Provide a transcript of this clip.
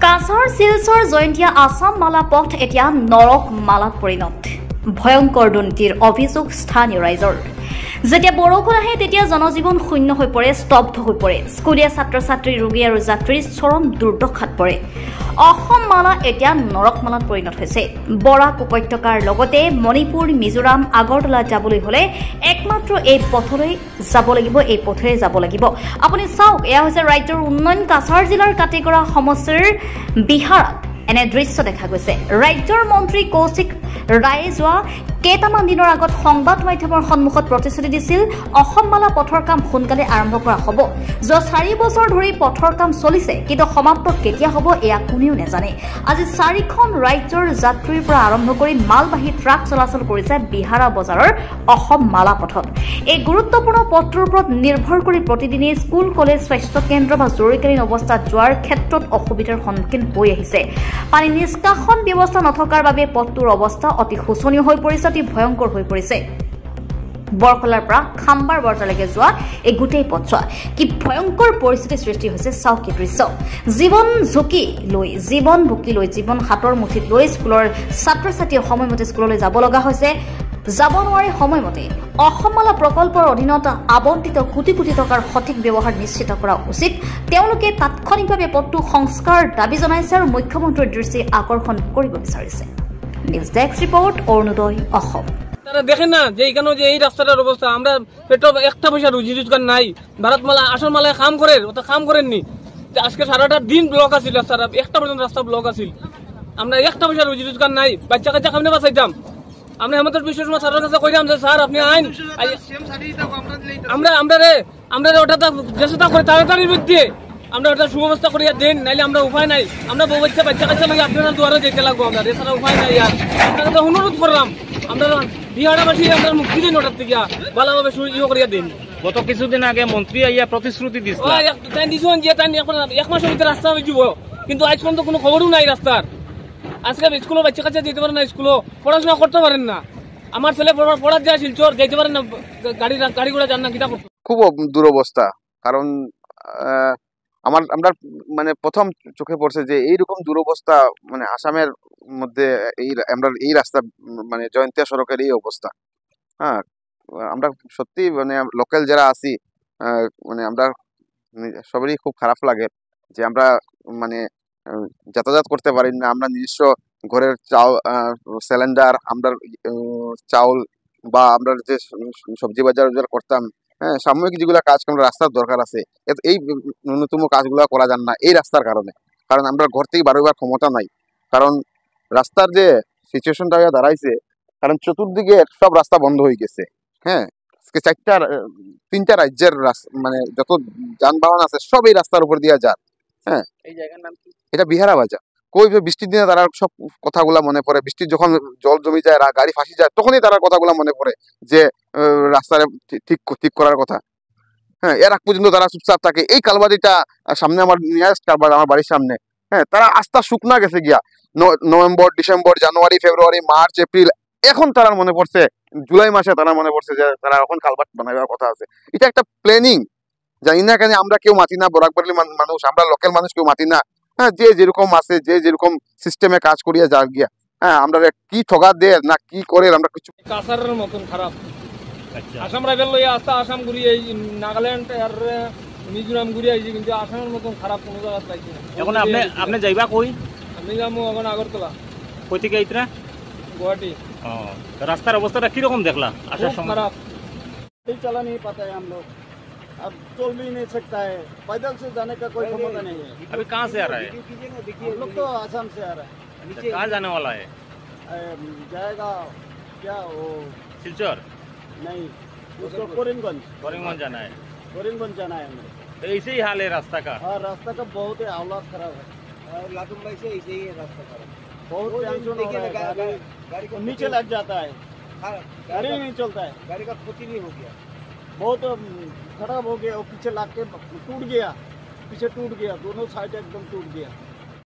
কাছাৰ শিলচৰ জয়ন্তীয়া আসাম মালা পথ এতিয়া নৰক মালাত পৰিণত। ভয়ংকৰ দুৰ্নীতিৰ অভিযোগ স্থানীয় ৰাইজৰ। যেতিয়া বৰষুণ আহে তেতিয়া জনজীৱন শূন্য হৈ পৰে, স্তব্ধ হৈ পৰে। স্কুলীয়া ছাত্ৰ ছাত্ৰী, ৰোগী আৰু যাত্ৰীৰ চৰম দুৰ্দশাত পৰে। অসম মালা এতিয়া নৰক মালাত পৰিণত হৈছে। বৰাক উপত্যকাৰ লগতে মণিপুৰ, মিজোৰাম, আগৰতলা যাবলৈ হলে একমাত্ৰ এই পথেৰে যাব লাগিব। আপুনি চাওক, এয়া হৈছে ৰাজ্যৰ উন্নয়ন। কাছাৰ জিলাৰ কাটিগড়া সমষ্টিৰ বিহাৰত এনে দৃশ্য দেখা গৈছে। ৰাজ্যৰ মন্ত্ৰী কৌশিক ৰায়ে যোৱা কেইটামান দিনৰ আগত সংবাদ মাধ্যমৰ সন্মুখত প্ৰতিশ্ৰুতি দিছিল, অসম মালা পথৰ কাম সোনকালে আৰম্ভ কৰা হ'ব। যোৱা 4 বছৰ ধৰি পথৰ কাম চলিছে, কিন্তু সমাপ্ত কেতিয়া হ'ব এয়া কোনেও নাজানে। আজি 4খন ৰাজ্যৰ যাত্ৰীৰ পৰা আৰম্ভ কৰি মালবাহী ট্ৰাক চলাচল কৰিছে বিহাৰা বজাৰৰ অসম মালা পথত। এই গুৰুত্বপূৰ্ণ পথটোৰ ওপৰত নিৰ্ভৰ কৰি প্ৰতিদিনে স্কুল, কলেজ, স্বাস্থ্য কেন্দ্ৰ বা জৰুৰীকালীন অৱস্থাত যোৱাৰ ক্ষেত্ৰত অসুবিধাৰ সন্মুখীন হৈ আহিছে। পানী নিষ্কাশন ব্যৱস্থা নথকাৰ বাবে পথটোৰ অৱস্থা অতি শোচনীয় হৈ পৰিছে, অতি ভয়ংকৰ হৈ পৰিছে। বৰখলাৰ পৰা খাম্বাৰ বজাৰলৈকে যোৱা এই গোটেই পথছোৱা কি ভয়ংকৰ পৰিস্থিতিৰ সৃষ্টি হৈছে। চাওক কি দৃশ্য। জীৱন ঝুঁকি লৈ, জীৱন হাতৰ মুঠিত লৈ স্কুলৰ ছাত্ৰ ছাত্ৰীয়ে সময়মতে স্কুললৈ যাব লগা হৈছে। যাব নোৱাৰি সময়মতে। অসম মালা প্ৰকল্পৰ অধীনত আবণ্টিত কোটি কোটি টকাৰ সঠিক ব্যৱহাৰ নিশ্চিত কৰা উচিত। তেওঁলোকে তাৎক্ষণিকভাৱে পথটো সংস্কাৰ দাবী জনাইছে আৰু মুখ্যমন্ত্ৰীৰ দৃষ্টি আকৰ্ষণ কৰিব বিচাৰিছে। নিউজ ডেস্ক রিপোর্ট, অরুণোদয় অসম। তারা দেখেন না যে এখানে যে এই রাস্তাটার অবস্থা, আমরা পেট্রোল একটা পয়সা রুজি রোজগার নাই। ভারতমালা আসল মালায় কাম করে, ওটা কাম করেননি। আজকে সারাটা দিন ব্লক আছিল রাস্তাটা, একটা পর্যন্ত রাস্তা ব্লক আছিল। আমরা একটা পয়সা রুজি রোজগার নাই, বাচ্চা কাচ্চা কেমনে বাঁচাইতাম? আমরা হেমন্ত বিশ্ব শর্মা স্যারের কাছে কইলাম যে স্যার আপনি আইন, আমরা ওটা যেটা করে তাড়াতাড়ির মধ্যে আমরা ওটা সুব্যবস্থা করিয়া দেন, নাইলে আমরা উপায় নাই। আমরা বউ বাচ্চা কাচ্চা লাগে আপনারা দুয়ারে যেতে লাগবো, আমরা এছাড়া উপায় নাই। আর আপনাকে তো অনুরোধ করলাম, আমরা বিহারাবাসী আমরা মুক্তি দিন ওটার থেকে ভালোভাবে ইয়ে করিয়া দিন। গত কিছুদিন আগে মন্ত্রী আইয়া প্রতিশ্রুতি দিয়েছিল যে তাই এক মাসের ভিতরে রাস্তা হয়ে যাব, কিন্তু আজ পর্যন্ত কোনো খবরও নাই রাস্তার। আজকে স্কুলে বাচ্চা কাচ্চা যেতে পারেন না, স্কুলে পড়াশোনা করতে পারেন না। আমার ছেলে পড়ার যায় শিলচর যেতে পারেন না, গাড়ি ঘোড়া যান না, কিটা করতে। খুব দুরবস্থা। কারণ আমরা মানে প্রথম চোখে পড়ছে যে এইরকম দুরবস্থা মানে আসামের মধ্যে এই রাস্তা মানে জয়ন্তিয়া সড়কের এই অবস্থা। হ্যাঁ, আমরা সত্যি মানে লোকাল যারা আছি মানে আমরা সবারই খুব খারাপ লাগে যে আমরা মানে যাতায়াত করতে পারি না। আমরা নিজস্ব ঘরের সিলিন্ডার, আমরা চাউল বা আমরা যে সবজি বাজার করতাম, হ্যাঁ, সাময়িক যেগুলো কাজ আমরা রাস্তার দরকার আছে, এই ন্যূনতম কাজগুলো করা যান না এই রাস্তার কারণে। কারণ আমরা ঘর থেকে বারোবার ক্ষমতা নাই। কারণ রাস্তার যে সিচুয়েশনটা দাঁড়াইছে, কারণ চতুর্দিকে সব রাস্তা বন্ধ হয়ে গেছে। হ্যাঁ, 3টা রাজ্যের মানে যত যানবাহন আছে সব এই রাস্তার উপর দিয়ে যান। হ্যাঁ, এই জায়গার নাম কি? এটা বিহারা বাজার। কই বৃষ্টির দিনে তারা সব কথাগুলা মনে পড়ে। বৃষ্টির যখন জল জমি যায়, গাড়ি ফাঁসি যায়, তখনই তারা কথাগুলা মনে পড়ে যে রাস্তার ঠিক করার কথা। হ্যাঁ, এর আগ পর্যন্ত তারা চুপচাপ থাকে। এই কালবাদিটা সামনে আমার নিয়ারেস্ট কালবাদ আমার বাড়ির সামনে, হ্যাঁ, তারা আস্থা শুকনা গেছে গিয়া। নভেম্বর, ডিসেম্বর, জানুয়ারি, ফেব্রুয়ারি, মার্চ, এপ্রিল, এখন তারা মনে পড়ছে জুলাই মাসে তারা মনে পড়ছে যে তারা এখন কালবাদ বানাবার কথা আছে। এটা একটা প্ল্যানিং। জানি না কেন আমরা কেউ মাতি না, বরাকবাড়ির মানুষ, আমরা লোকাল মানুষ কেউ মাতি না। হ্যাঁ, যে যেরকম আছে, যে যেরকম সিস্টেমে কাজ করিয়া যা গিয়া, হ্যাঁ, আমরা কি ঠগা দে না কি করে আমরা কিছু। কাছারের মতন খারাপ আসাম রাইফেল লইয়া আস্তা আসাম ঘুরি এই নাগাল্যান্ড আর মিজোরাম ঘুরি আইছি, কিন্তু আসামের মতন খারাপ কোনো জায়গা পাইছি না। এখন আপনি যাইবা কই? আমি যাবো এখন আগরতলা। কই থেকে আইতরা? गुवाहाटी। रास्तार अवस्था किरकम देखला? खराब, चला नहीं पाता है हम लोग, अब चल भी नहीं सकता है, पैदल से जाने का कोई क्षमता नहीं है। अभी कहाँ से आ रहा है? हम लोग तो आसाम से आ रहा है। कहाँ जाने वाला है? जाएगा क्या वो सिलचर? नहीं, उसको करीमगंज जाना है। करीमगंज जाना है हमें। तो ऐसे ही हाल है रास्ता का? हाँ, रास्ता का बहुत ही हालात खराब है। लाटुम भाई से ऐसे ही है रास्ता खराब, बहुत टेंशन हो रहा है। गाड़ी को नीचे लग जाता है, गाड़ी नहीं चलता है, गाड़ी का क्षति भी हो गया, बहुत खराब हो गया। पीछे लाग के टूट गया, दोनों साइड एकदम टूट गया।